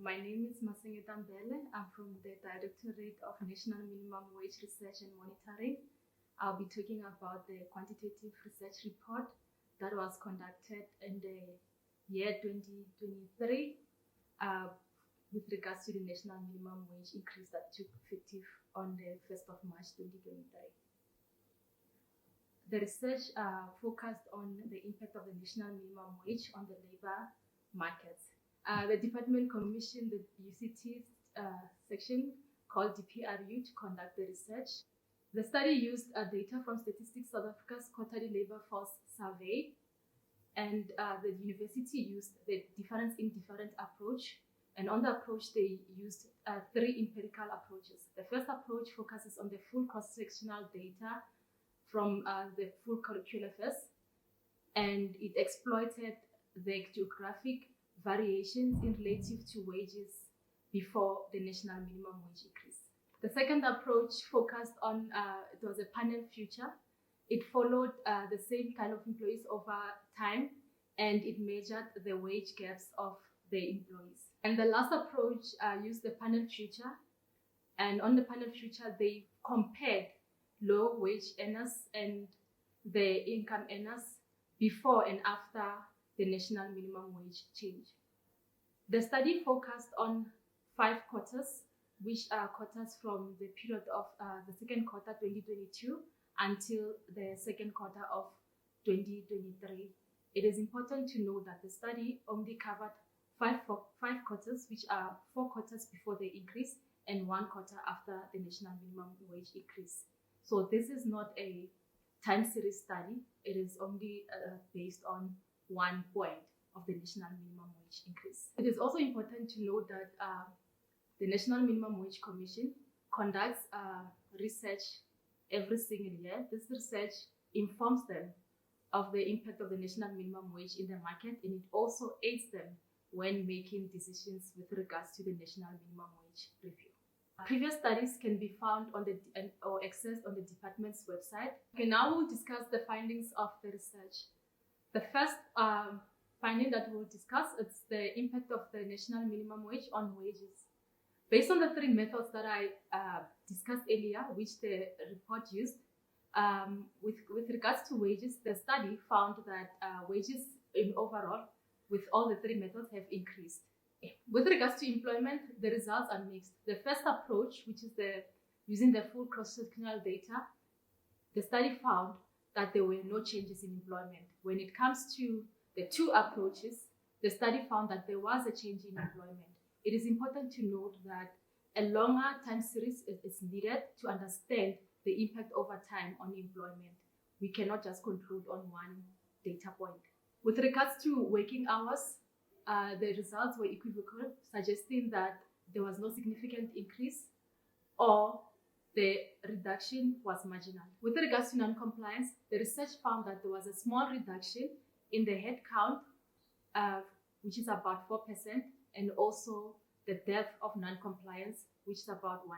My name is Masingita Mbele. I'm from the Directorate of National Minimum Wage Research and Monitoring. I'll be talking about the quantitative research report that was conducted in the year 2023 with regards to the national minimum wage increase that took effective on the 1st of March 2023. The research focused on the impact of the national minimum wage on the labor market. The department commissioned the UCT section called DPRU to conduct the research. The study used data from Statistics South Africa's quarterly labor force survey, and the university used the difference in different approach. And on the approach, they used three empirical approaches. The first approach focuses on the full cross-sectional data from the full curricular first, and it exploited the geographic variations in relative to wages before the national minimum wage increase. The second approach focused on, it was a panel future. It followed the same kind of employees over time, and it measured the wage gaps of the employees. And the last approach used the panel future, and on the panel future, they compared low wage earners and the income earners before and after the national minimum wage change. The study focused on 5 quarters, which are quarters from the period of the second quarter 2022 until the second quarter of 2023. It is important to know that the study only covered 5 quarters, which are 4 quarters before the increase and 1 quarter after the national minimum wage increase. So this is not a time series study. It is only based on 1 point of the national minimum wage increase. It is also important to note that the National Minimum Wage Commission conducts research every single year. This research informs them of the impact of the national minimum wage in the market, and it also aids them when making decisions with regards to the national minimum wage review. Previous studies can be found on or accessed on the department's website. Okay, now we'll discuss the findings of the research. The first finding that we'll discuss is the impact of the national minimum wage on wages. Based on the 3 methods that I discussed earlier, which the report used, with regards to wages, the study found that wages in overall, with all the 3 methods, have increased. With regards to employment, the results are mixed. The first approach, which is using the full cross-sectional data, the study found that there were no changes in employment. When it comes to the 2 approaches, the study found that there was a change in employment. It is important to note that a longer time series is needed to understand the impact over time on employment. We cannot just conclude on 1 data point. With regards to working hours, the results were equivocal, suggesting that there was no significant increase or the reduction was marginal. With regards to non-compliance, the research found that there was a small reduction in the head count, which is about 4%, and also the depth of non-compliance, which is about 1%.